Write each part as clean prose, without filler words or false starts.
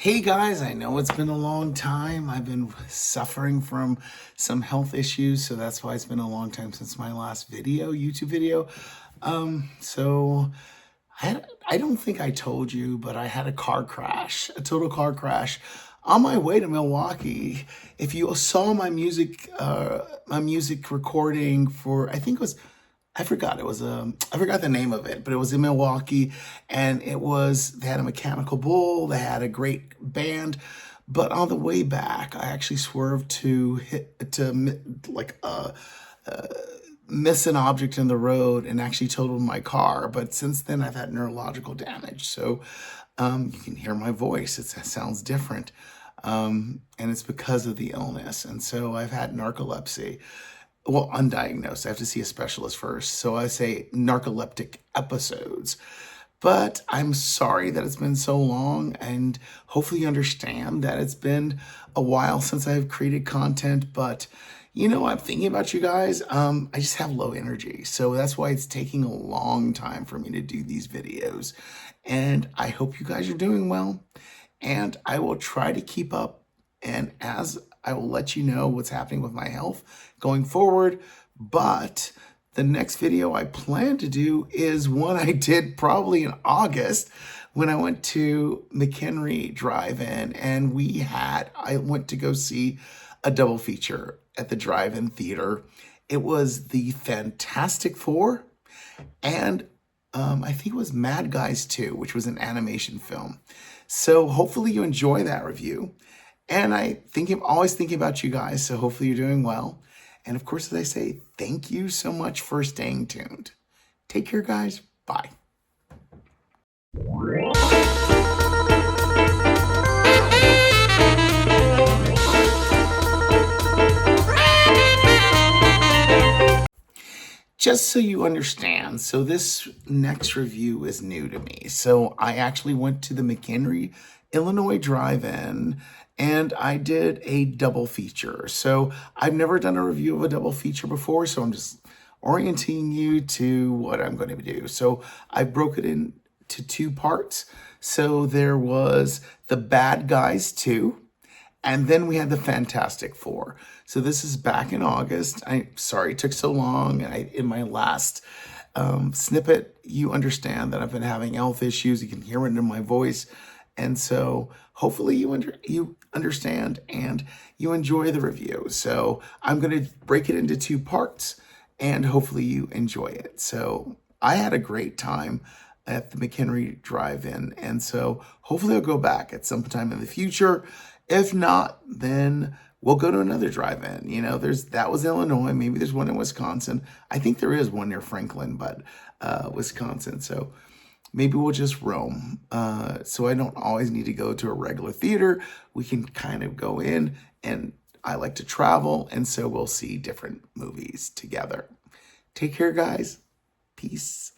Hey guys, I know it's been a long time. I've been suffering from some health issues, so that's why it's been a long time since my last YouTube video. So I don't think I told you, but I had a car crash, a total car crash on my way to Milwaukee. If you saw my music recording for, I think it was, I forgot it was I forgot the name of it, but it was in Milwaukee, and they had a mechanical bull, they had a great band, but on the way back I actually swerved miss an object in the road and actually totaled my car. But since then I've had neurological damage, so you can hear my voice, it sounds different, and it's because of the illness. And so I've had narcolepsy. Well, undiagnosed. I have to see a specialist first. So I say narcoleptic episodes. But I'm sorry that it's been so long, and hopefully you understand that it's been a while since I've created content. But I'm thinking about you guys. I just have low energy. So that's why it's taking a long time for me to do these videos. And I hope you guys are doing well. And I will try to keep up, and as I will let you know what's happening with my health going forward. But the next video I plan to do is one I did probably in August when I went to McHenry Drive-In, and I went to go see a double feature at the drive-in theater. It was the Fantastic Four, and I think it was Mad Guys 2, which was an animation film. So hopefully you enjoy that review. And I'm always thinking about you guys, so hopefully you're doing well. And of course, as I say, thank you so much for staying tuned. Take care, guys. Bye. Just so you understand, so this next review is new to me. So I actually went to the McHenry, Illinois Drive-In, and I did a double feature. So I've never done a review of a double feature before, so I'm just orienting you to what I'm going to do. So I broke it into two parts. So there was the Bad Guys 2, and then we had the Fantastic Four. So this is back in August. Sorry it took so long. In my last snippet, you understand that I've been having health issues. You can hear it in my voice. And so hopefully you understand and you enjoy the review. So I'm going to break it into two parts, and hopefully you enjoy it. So I had a great time at the McHenry Drive-In, and so hopefully I'll go back at some time in the future. If not, then we'll go to another drive-in. That was Illinois. Maybe there's one in Wisconsin. I think there is one near Franklin, but Wisconsin. So maybe we'll just roam. So I don't always need to go to a regular theater. We can kind of go in, and I like to travel, and so we'll see different movies together. Take care, guys. Peace.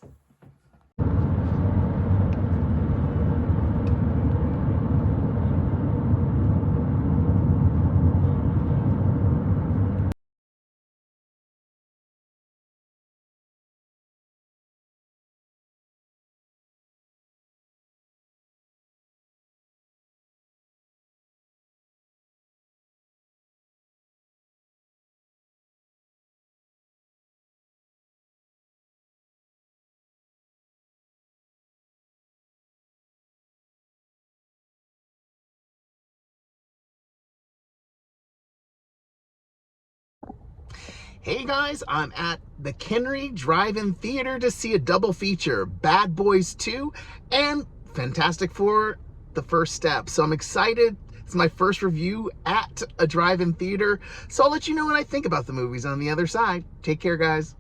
Hey guys, I'm at the McHenry Drive-In Theater to see a double feature, Bad Boys 2 and Fantastic Four, The First Step. So I'm excited. It's my first review at a drive-in theater. So I'll let you know what I think about the movies on the other side. Take care, guys.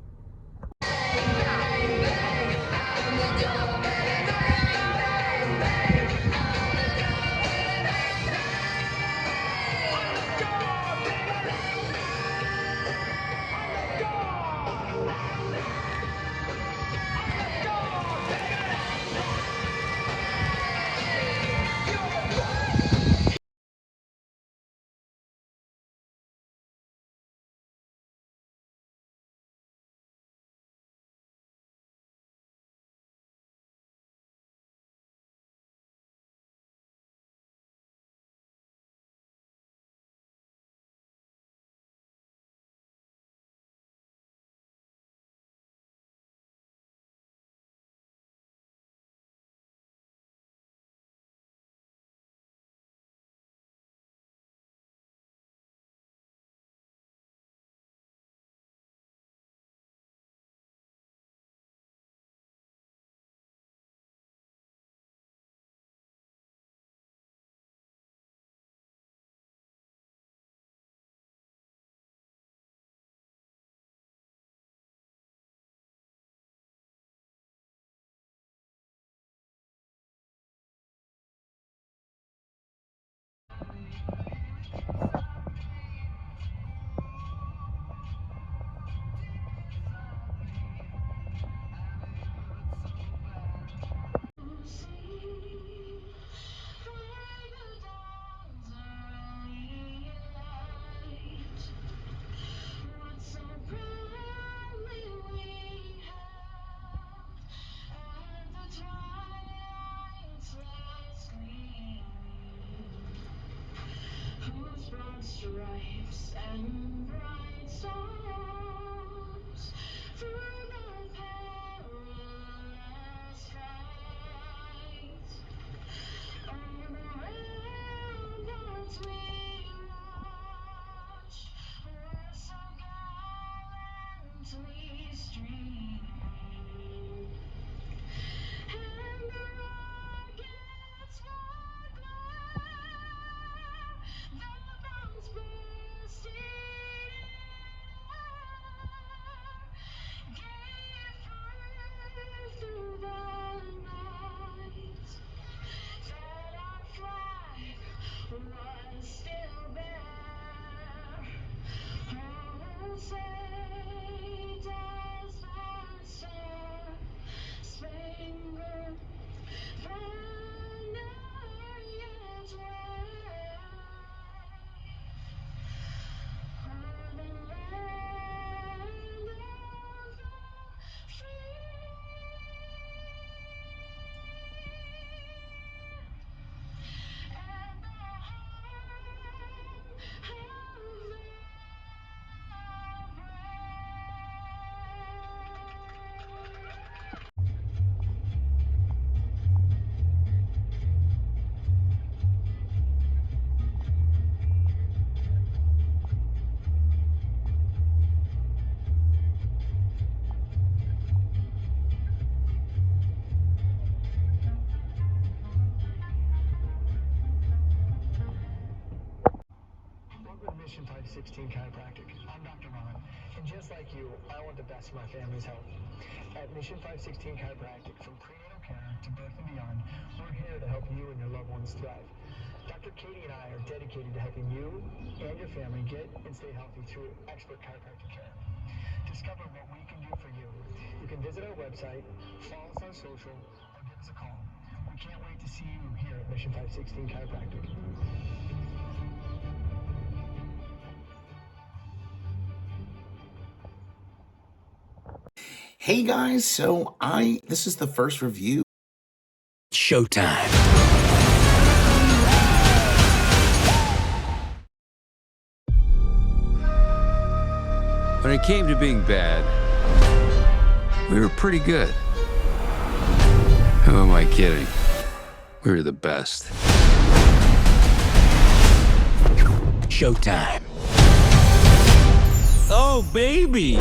stripes and bright stars through the perilous fight. On the ramparts we watched were so gallantly streaming, and the rockets would glare, the bombs bursting gave proof through the night that our flag was still there. Oh, say does that star-spangled banner yet wave o'er the land of the free and the home of the Welcome to Mission 516 Chiropractic. I'm Dr. Ron, and just like you, I want the best for my family's health. At Mission 516 Chiropractic, from prenatal care to birth and beyond, we're here to help you and your loved ones thrive. Dr. Katie and I are dedicated to helping you and your family get and stay healthy through expert chiropractic care. Discover what we can do for you. You can visit our website, follow us on social, or give us a call. We can't wait to see you here at Mission 516 Chiropractic. Hey guys, so this is the first review. Showtime. When it came to being bad, we were pretty good. Who am I kidding? We were the best. Showtime. Oh, baby!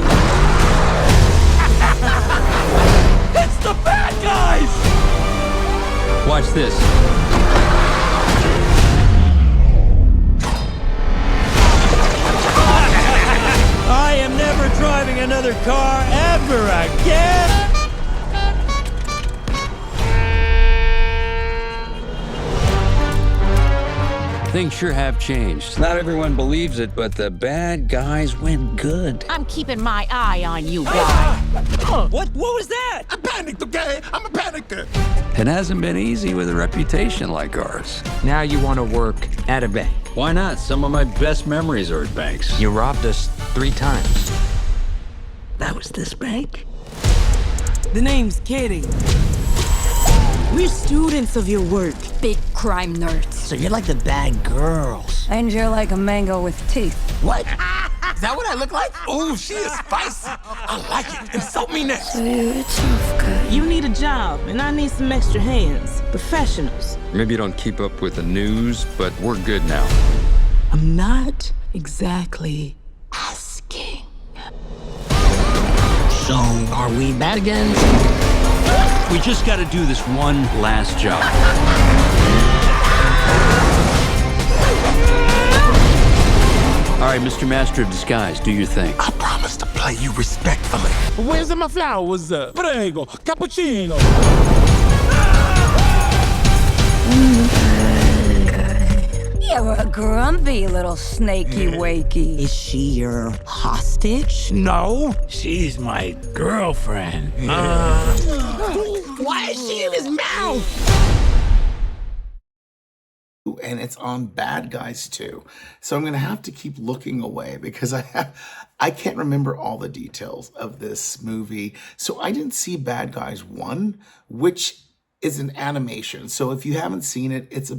It's the bad guys! Watch this. I am never driving another car ever again! Things sure have changed. Not everyone believes it, but the bad guys went good. I'm keeping my eye on you, guy. What was that? I panicked, okay? I'm a panicker. It hasn't been easy with a reputation like ours. Now you want to work at a bank. Why not? Some of my best memories are at banks. You robbed us 3 times. That was this bank? The name's Katie. We're students of your work. Big crime nerds. So you're like the bad girls. And you're like a mango with teeth. What? Is that what I look like? Oh, she is spicy. I like it. Insult me next. You need a job, and I need some extra hands. Professionals. Maybe you don't keep up with the news, but we're good now. I'm not exactly asking. So are we bad again? We just gotta do this one last job. All right, Mr. Master of Disguise, do your thing. I promise to play you respectfully. Where's my flowers? Prego, cappuccino. You're a grumpy little snaky wakey. Is she your hostage? No, she's my girlfriend. Why is she in his mouth? And it's on Bad Guys too. So I'm gonna have to keep looking away because I can't remember all the details of this movie. So I didn't see Bad Guys 1, which is an animation. So if you haven't seen it, it's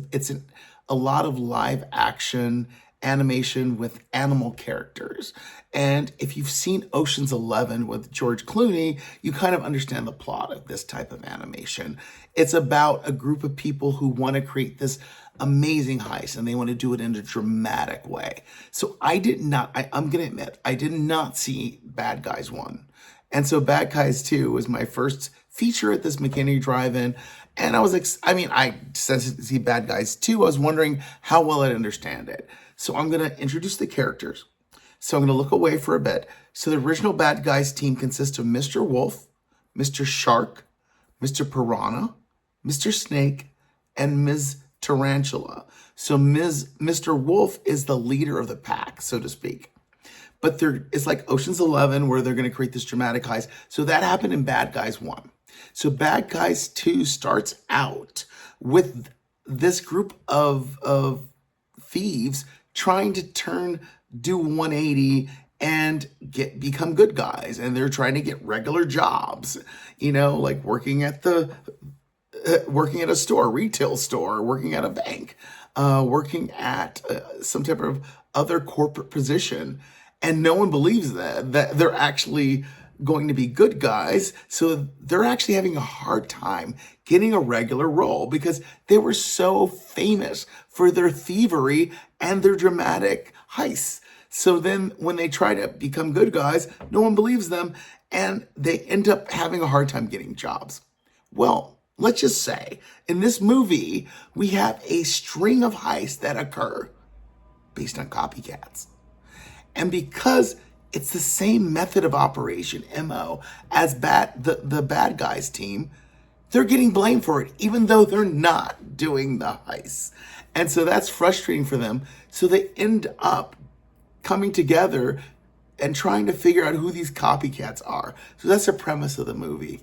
a lot of live action animation with animal characters. And if you've seen Ocean's 11 with George Clooney, you kind of understand the plot of this type of animation. It's about a group of people who want to create this amazing heist, and they want to do it in a dramatic way. So I'm going to admit, I did not see Bad Guys 1. And so Bad Guys 2 was my first feature at this McHenry drive-in. And I since to see Bad Guys 2, I was wondering how well I'd understand it. So I'm going to introduce the characters. So I'm going to look away for a bit. So the original Bad Guys team consists of Mr. Wolf, Mr. Shark, Mr. Piranha, Mr. Snake, and Ms. Tarantula. So Mr. Wolf is the leader of the pack, so to speak. But it's like Ocean's 11 where they're going to create this dramatic heist. So that happened in Bad Guys 1. So Bad Guys 2 starts out with this group of thieves trying to do 180 and become good guys. And they're trying to get regular jobs, like working at a store, retail store, working at a bank, working at some type of other corporate position. And no one believes that they're actually going to be good guys. So they're actually having a hard time getting a regular role because they were so famous for their thievery and their dramatic heists. So then when they try to become good guys, no one believes them and they end up having a hard time getting jobs. Well, let's just say in this movie, we have a string of heists that occur based on copycats. And because it's the same method of operation, MO, as the Bad Guys team, they're getting blamed for it, even though they're not doing the heists. And so that's frustrating for them. So they end up coming together and trying to figure out who these copycats are. So that's the premise of the movie.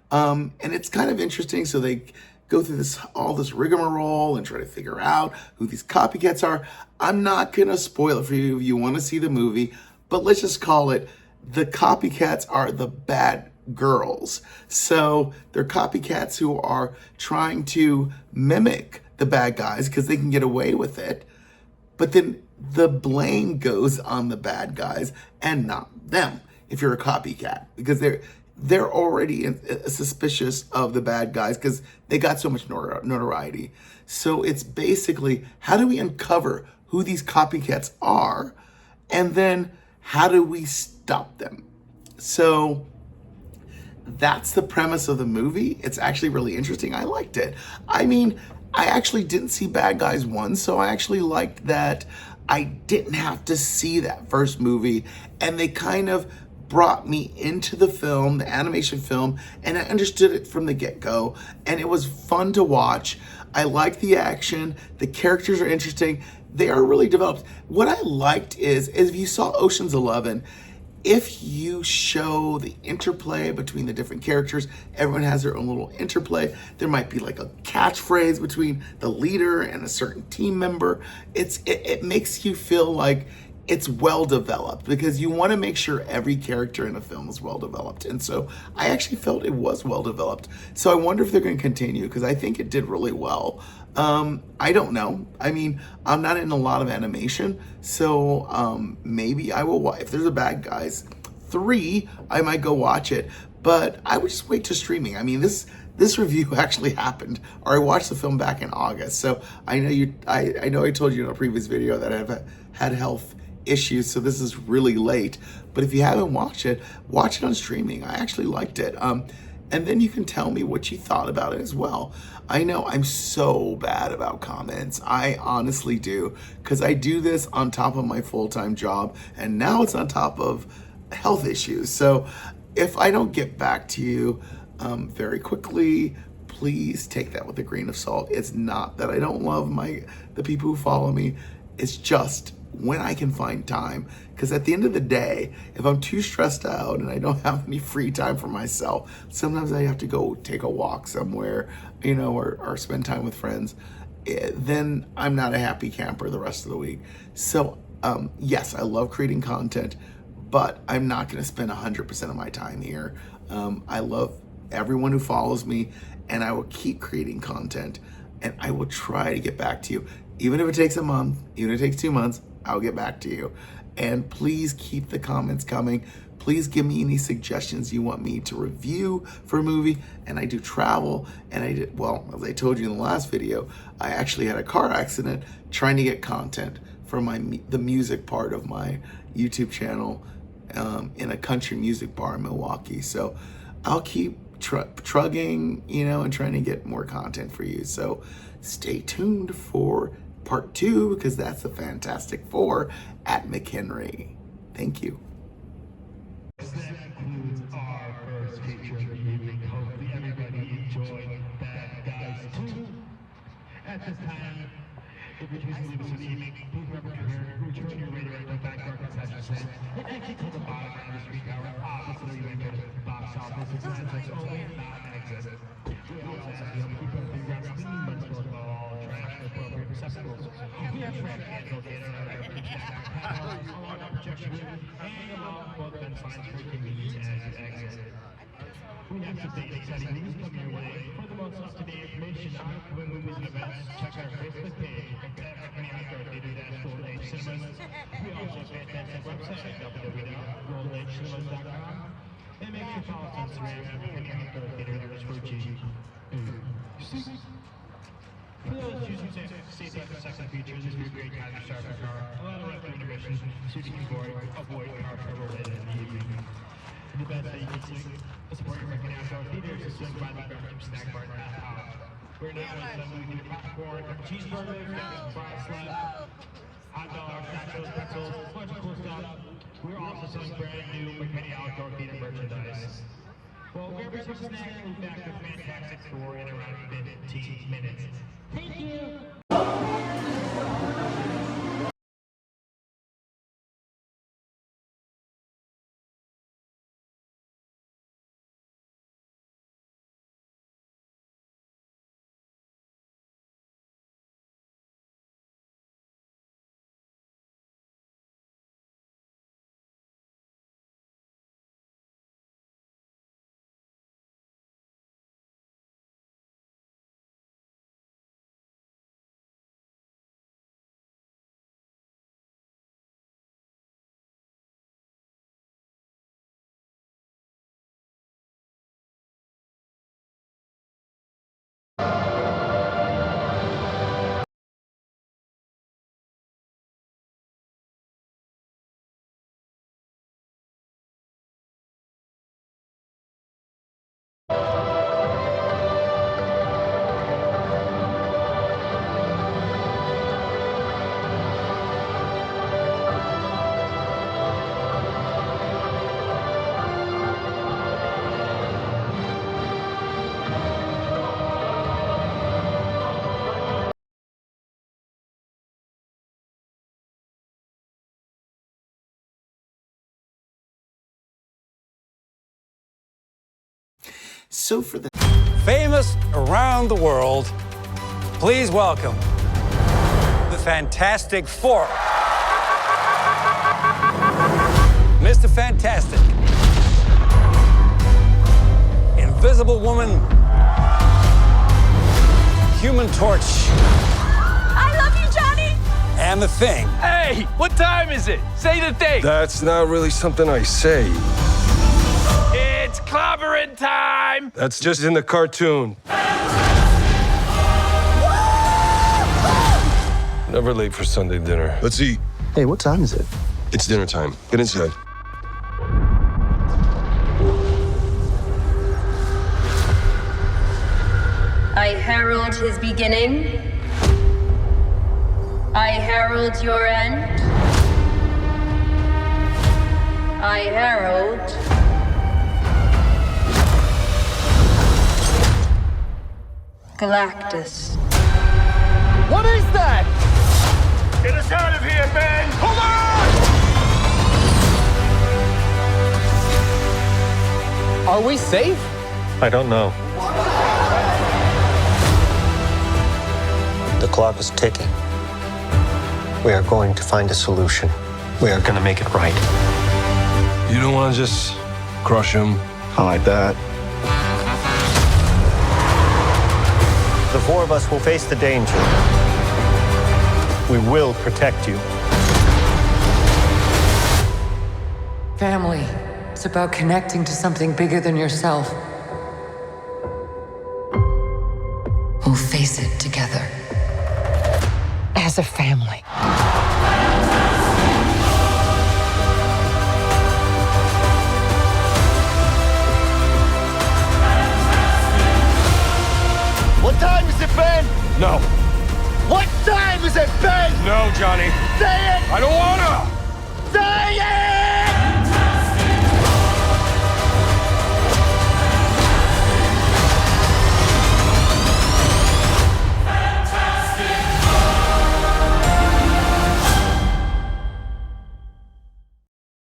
And it's kind of interesting. So they go through all this rigmarole and try to figure out who these copycats are. I'm not going to spoil it for you if you want to see the movie, but let's just call it the copycats are the bad girls. So they're copycats who are trying to mimic the bad guys because they can get away with it. But then the blame goes on the bad guys and not them if you're a copycat, because they're already suspicious of the bad guys because they got so much notoriety. So it's basically, how do we uncover who these copycats are? And then how do we stop them? So that's the premise of the movie. It's actually really interesting. I liked it. I mean, I actually didn't see Bad Guys 1, so I actually liked that I didn't have to see that first movie. And they kind of brought me into the film, the animation film, and I understood it from the get-go. And it was fun to watch. I liked the action. The characters are interesting. They are really developed. What I liked is if you saw Ocean's 11, if you show the interplay between the different characters, everyone has their own little interplay. There might be like a catchphrase between the leader and a certain team member. It makes you feel like it's well developed because you want to make sure every character in a film is well developed. And so I actually felt it was well developed. So I wonder if they're going to continue because I think it did really well. I don't know. I mean, I'm not in a lot of animation, so maybe I will watch. If there's a Bad Guys 3, I might go watch it. But I would just wait to streaming. I mean, this review actually happened, or I watched the film back in August. So I know I know I told you in a previous video that I've had health issues, so this is really late. But if you haven't watched it, watch it on streaming. I actually liked it. And then you can tell me what you thought about it as well. I know I'm so bad about comments. I honestly do, because I do this on top of my full-time job, and now it's on top of health issues. So if I don't get back to you very quickly, please take that with a grain of salt. It's not that I don't love the people who follow me. It's just when I can find time, because at the end of the day, if I'm too stressed out and I don't have any free time for myself, sometimes I have to go take a walk somewhere, or spend time with friends, then I'm not a happy camper the rest of the week. So yes, I love creating content, but I'm not going to spend 100% of my time here. I love everyone who follows me, and I will keep creating content, and I will try to get back to you, even if it takes a month, even if it takes 2 months. I'll get back to you. And please keep the comments coming. Please give me any suggestions you want me to review for a movie. And I do travel, and I did, well, as I told you in the last video, I actually had a car accident trying to get content for the music part of my YouTube channel in a country music bar in Milwaukee. So I'll keep trugging, you know, and trying to get more content for you. So stay tuned for part 2, because that's the Fantastic Four at McHenry. Thank you. That concludes our first feature of the evening. Hopefully everybody enjoyed Bad Guys 2. At this time, if you're choosing to leave us this evening, please remember to return your radio to back to our concession stand and exit to the bottom end of the street tower opposite of the Lincoln box office. It's not such only non-exit. We also have the other people who got clean but still all trash and appropriate receptacles. We have trash cans located on our panel, on our projection room, and along both fence lines for convenience as you exit. We have some big exciting news coming your way. For the most up-to-date information on upcoming movies and events, check our Facebook page at McHenry Outdoor Theater-Golden Age Cinemas. We also have a fantastic website, www.goldenagecinemas.com. And make sure to follow us on Instagram at McHenry Outdoor Theater_G. For those choosing to stay back the second feature, this would be a great time to start your car. A lot of right through intermission, so you can avoid car trouble later in the evening. The best that you can see to support your McHenry Outdoor Theater is to swing by the Beverage Snack Bar at House. We're now with some movie popcorn, cheeseburgers, fries, slab, hot dogs, nachos, pretzels, a bunch of cool stuff. We're also selling brand new McHenry Outdoor Theater merchandise. Well, grab yourself a snack and we'll be back with Fantastic Four in around 15 minutes. Thank you! So for the Famous around the world, please welcome the Fantastic Four. Mr. Fantastic, Invisible Woman, Human Torch, I love you, Johnny! and The Thing. Hey, what time is it? Say the thing. That's not really something I say. It's clobbering time. That's just in the cartoon. Never late for Sunday dinner. Let's eat. Hey, what time is it? It's dinner time. Get inside. I herald his beginning. I herald your end. I herald Galactus. What is that? Get us out of here, Ben! Hold on! Are we safe? I don't know. The clock is ticking. We are going to find a solution. We are going to make it right. You don't want to just crush him? I like that. The four of us will face the danger. We will protect you. Family. It's about connecting to something bigger than yourself. We'll face it together. As a family. What time has it been? No. What time has it been? No, Johnny. Say it! I don't wanna! Say it!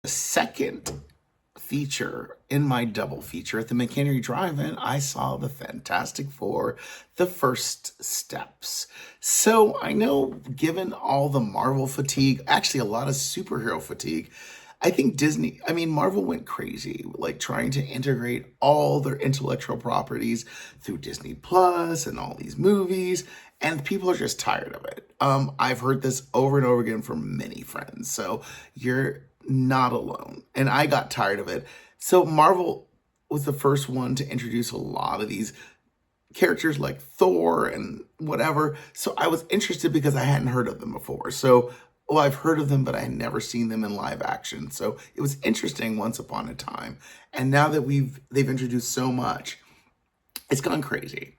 The second feature in my double feature at the McHenry Drive-In, I saw the Fantastic Four, The First Steps. So I know, given all the Marvel fatigue, actually a lot of superhero fatigue, I think Marvel went crazy, like trying to integrate all their intellectual properties through Disney Plus and all these movies, and people are just tired of it. I've heard this over and over again from many friends, so you're not alone. And I got tired of it. So Marvel was the first one to introduce a lot of these characters like Thor and whatever. So I was interested because I hadn't heard of them before. So, well, I've heard of them, but I had never seen them in live action. So it was interesting once upon a time. And now that they've introduced so much, it's gone crazy.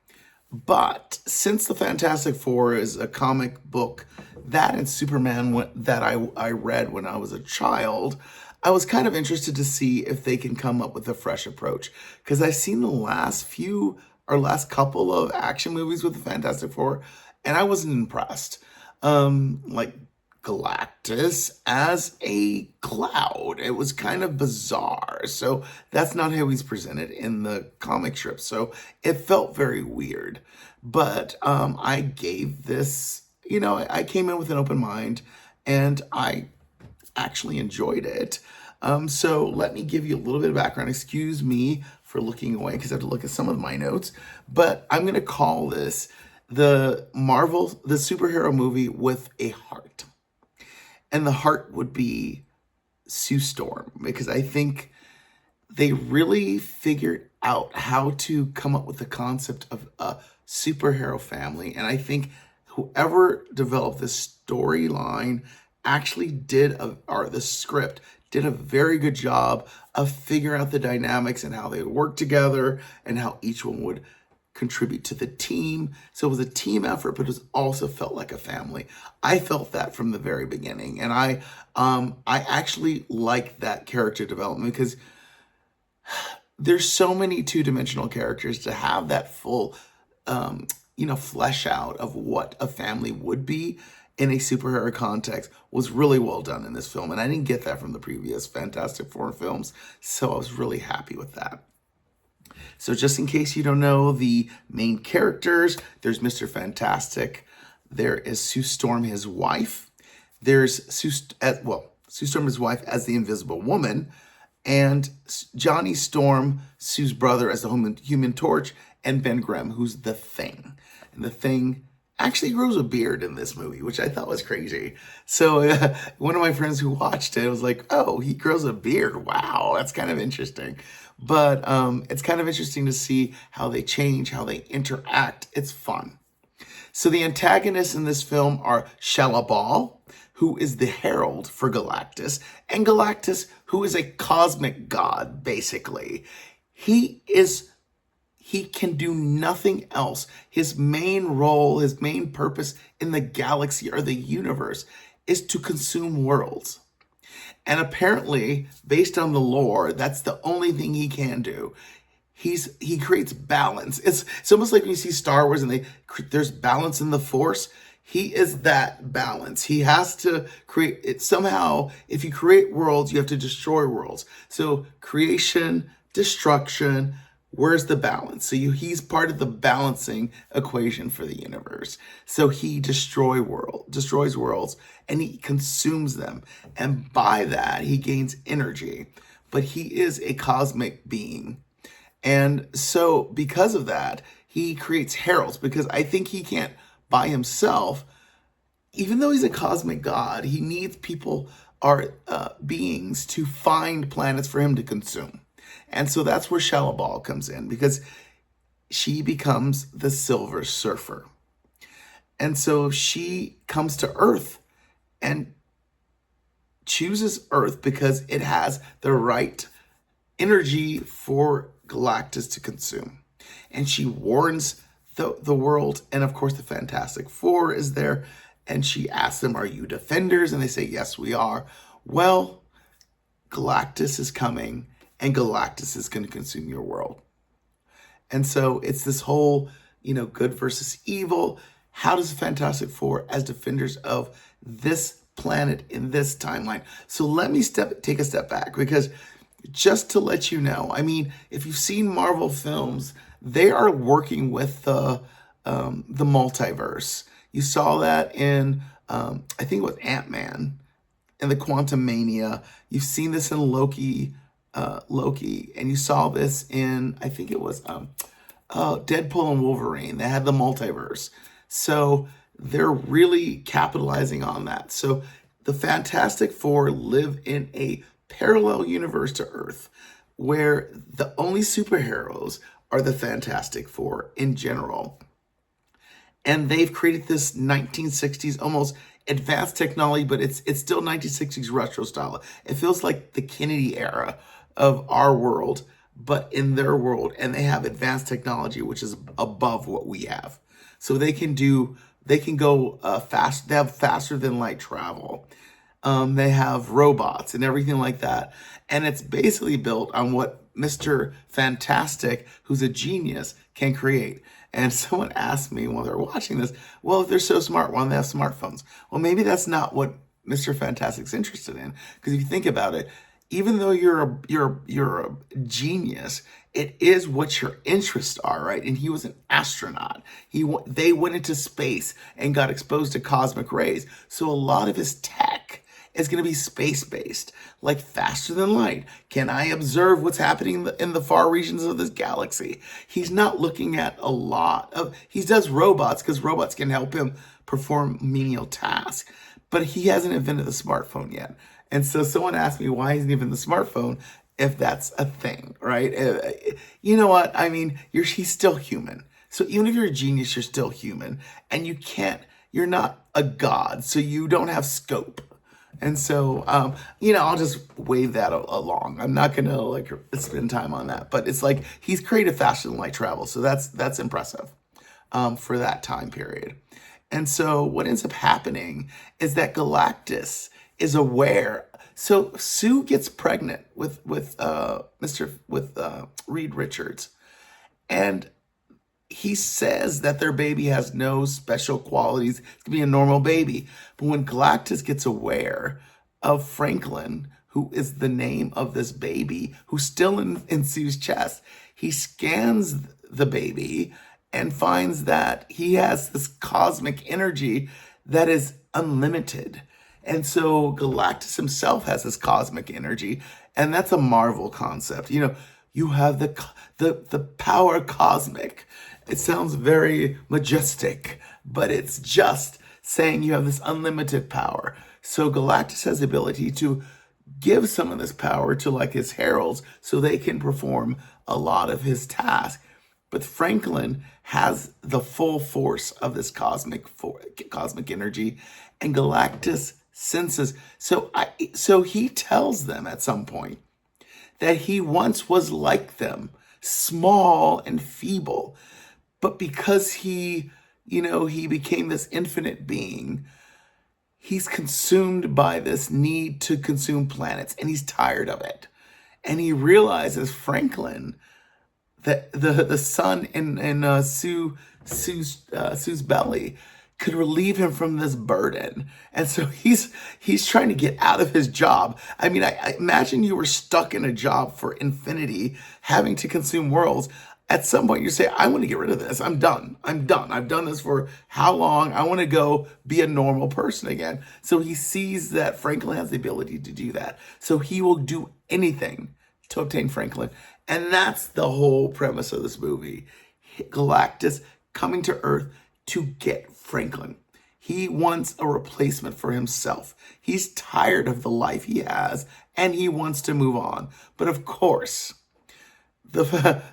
But since the Fantastic Four is a comic book, that and Superman that I read when I was a child, I was kind of interested to see if they can come up with a fresh approach. Because I've seen the last couple of action movies with the Fantastic Four, and I wasn't impressed. Like Galactus as a cloud. It was kind of bizarre. So that's not how he's presented in the comic strip. So it felt very weird. But I gave this, I came in with an open mind and I actually enjoyed it. So let me give you a little bit of background. Excuse me for looking away because I have to look at some of my notes. But I'm going to call this the superhero movie with a heart. And the heart would be Sue Storm, because I think they really figured out how to come up with the concept of a superhero family. And I think whoever developed this storyline actually the script did a very good job of figuring out the dynamics and how they would work together and how each one would contribute to the team. So it was a team effort, but it also felt like a family. I felt that from the very beginning. And I actually like that character development because there's so many two-dimensional characters. To have that full, flesh out of what a family would be in a superhero context was really well done in this film. And I didn't get that from the previous Fantastic Four films. So I was really happy with that. So just in case you don't know the main characters, there's Mr. Fantastic. There is Sue Storm, his wife. There's Sue Storm, his wife, as the Invisible Woman. And Johnny Storm, Sue's brother, as the Human Torch. And Ben Grimm, who's the Thing. And the Thing actually grows a beard in this movie, which I thought was crazy. So one of my friends who watched it was like, oh, he grows a beard. Wow, that's kind of interesting. But it's kind of interesting to see how they change, how they interact. It's fun. So the antagonists in this film are Shalabal, who is the herald for Galactus, and Galactus, who is a cosmic god, basically. He can do nothing else. His main role, his main purpose in the galaxy or the universe is to consume worlds. And apparently, based on the lore, that's the only thing he can do. He creates balance. It's almost like when you see Star Wars and there's balance in the Force. He is that balance. He has to create it somehow. If you create worlds, you have to destroy worlds. So creation, destruction, where's the balance? So he's part of the balancing equation for the universe. So he destroys worlds, and he consumes them. And by that, he gains energy. But he is a cosmic being. And so because of that, he creates heralds, because I think he can't by himself. Even though he's a cosmic god, he needs people are beings to find planets for him to consume. And so that's where Shallowball comes in, because she becomes the Silver Surfer. And so she comes to Earth and chooses Earth because it has the right energy for Galactus to consume. And she warns the world, and of course the Fantastic Four is there, and she asks them, are you Defenders? And they say, yes, we are. Well, Galactus is coming, and Galactus is going to consume your world. And so it's this whole, good versus evil. How does the Fantastic Four, as defenders of this planet in this timeline? So let me take a step back, because just to let you know, if you've seen Marvel films, they are working with the multiverse. You saw that in, I think it was Ant-Man, in the Quantum Mania. You've seen this in Loki, and you saw this in, I think it was Deadpool and Wolverine. They had the multiverse. So they're really capitalizing on that. So the Fantastic Four live in a parallel universe to Earth, where the only superheroes are the Fantastic Four in general. And they've created this 1960s almost advanced technology, but it's still 1960s retro style. It feels like the Kennedy era of our world, but in their world. And they have advanced technology, which is above what we have. So they can go fast. They have faster than light travel. They have robots and everything like that. And it's basically built on what Mr. Fantastic, who's a genius, can create. And someone asked me while they're watching this, well, if they're so smart, why don't they have smartphones? Well, maybe that's not what Mr. Fantastic's interested in. Because if you think about it, even though you're a genius, it is what your interests are, right? And he was an astronaut. They went into space and got exposed to cosmic rays. So a lot of his tech is going to be space-based, like faster than light. Can I observe what's happening in the far regions of this galaxy? He's not looking at a lot of, he does robots because robots can help him perform menial tasks, but he hasn't invented the smartphone yet. And so someone asked me, why isn't he even the smartphone if that's a thing, right? You know what? He's still human. So even if you're a genius, you're still human, and you're not a god, so you don't have scope. And so, I'll just wave that along. I'm not going to spend time on that, but it's like he's created faster than light travel. So that's impressive for that time period. And so what ends up happening is that Galactus is aware. So Sue gets pregnant with Reed Richards, and he says that their baby has no special qualities. It's gonna be a normal baby. But when Galactus gets aware of Franklin, who is the name of this baby, who's still in Sue's chest, he scans the baby and finds that he has this cosmic energy that is unlimited. And so Galactus himself has this cosmic energy, and that's a Marvel concept. You have the power cosmic. It sounds very majestic, but it's just saying you have this unlimited power. So Galactus has the ability to give some of this power to his heralds so they can perform a lot of his tasks. But Franklin has the full force of this cosmic energy, and Galactus senses. So he tells them at some point that he once was like them, small and feeble. But because he became this infinite being, he's consumed by this need to consume planets, and he's tired of it. And he realizes Franklin, that the sun in Sue's belly, could relieve him from this burden. And so he's trying to get out of his job. I imagine you were stuck in a job for infinity, having to consume worlds. At some point you say, I want to get rid of this. I'm done. I've done this for how long? I want to go be a normal person again. So he sees that Franklin has the ability to do that. So he will do anything to obtain Franklin. And that's the whole premise of this movie. Galactus coming to Earth to get Franklin. He wants a replacement for himself. He's tired of the life he has, and he wants to move on. But of course,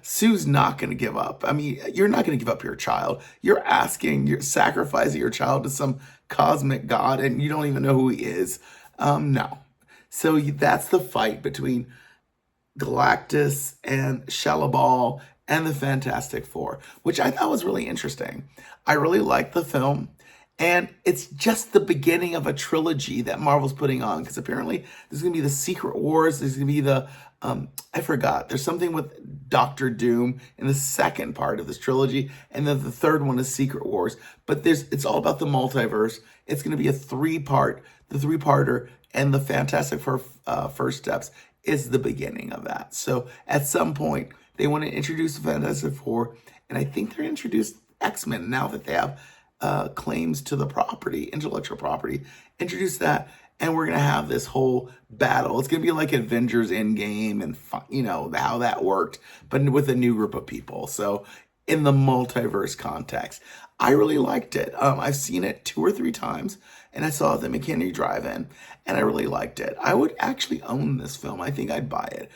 Sue's not going to give up. I mean, you're not going to give up your child. You're sacrificing your child to some cosmic god, and you don't even know who he is. No. So that's the fight between Galactus and Shellaball and the Fantastic Four, which I thought was really interesting. I really liked the film. And it's just the beginning of a trilogy that Marvel's putting on, because apparently there's going to be the Secret Wars. There's going to be the, I forgot, there's something with Doctor Doom in the second part of this trilogy. And then the third one is Secret Wars. But it's all about the multiverse. It's going to be a three-parter, and the Fantastic Four First Steps is the beginning of that. So at some point, they want to introduce the Fantastic Four, and I think they're introduced X-Men now that they have claims to the property, intellectual property. Introduce that, and we're gonna have this whole battle. It's gonna be like Avengers Endgame, and how that worked, but with a new group of people. So in the multiverse context, I really liked it. I've seen it 2 or 3 times, and I saw it at the McHenry Drive-In, and I really liked it. I would actually own this film. I think I'd buy it.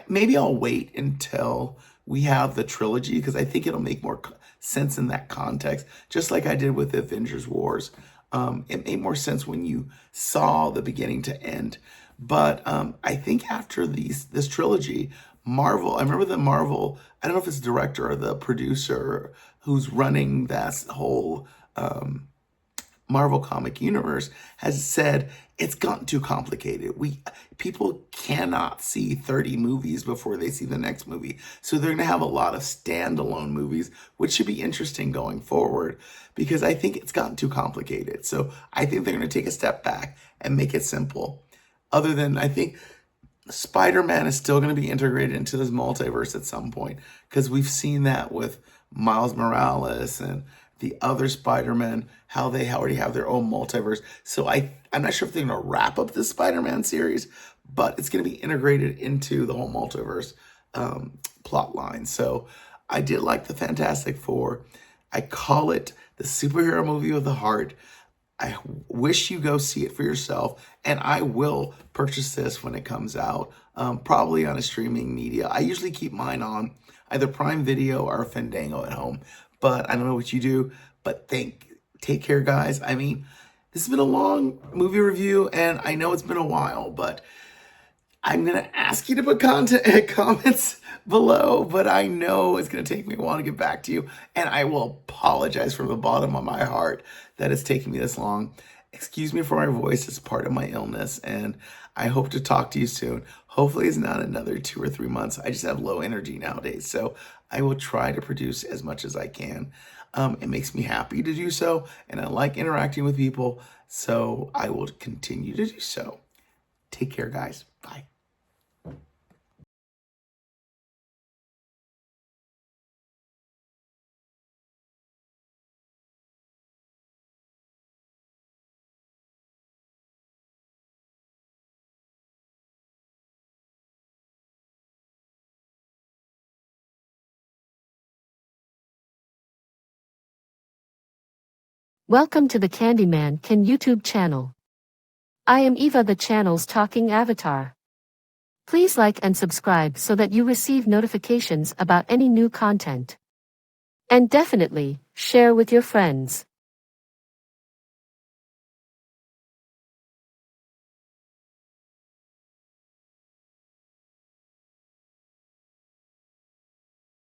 Maybe I'll wait until we have the trilogy, because I think it'll make more sense in that context, just like I did with the Avengers Wars. It made more sense when you saw the beginning to end. But I think after this trilogy, Marvel, I remember that Marvel, I don't know if it's the director or the producer who's running that whole Marvel comic universe, has said it's gotten too complicated. People cannot see 30 movies before they see the next movie. So they're going to have a lot of standalone movies, which should be interesting going forward, because I think it's gotten too complicated. So I think they're going to take a step back and make it simple. Other than, I think Spider-Man is still going to be integrated into this multiverse at some point, because we've seen that with Miles Morales and the other Spider-Man, how they already have their own multiverse. So I'm not sure if they're going to wrap up this Spider-Man series, but it's going to be integrated into the whole multiverse plot line. So I did like the Fantastic Four. I call it the superhero movie of the heart. I wish you go see it for yourself, and I will purchase this when it comes out, probably on a streaming media. I usually keep mine on either Prime Video or Fandango at home, but I don't know what you do. But take care, guys. I mean, this has been a long movie review, and I know it's been a while, but I'm going to ask you to put comments below, but I know it's going to take me a while to get back to you, and I will apologize from the bottom of my heart that it's taking me this long. Excuse me for my voice. It's part of my illness, and I hope to talk to you soon. Hopefully it's not another 2 or 3 months. I just have low energy nowadays, so I will try to produce as much as I can. It makes me happy to do so, and I like interacting with people, so I will continue to do so. Take care, guys. Bye. Welcome to the Candyman Can YouTube channel. I am Eva, the channel's talking avatar. Please like and subscribe so that you receive notifications about any new content. And definitely, share with your friends.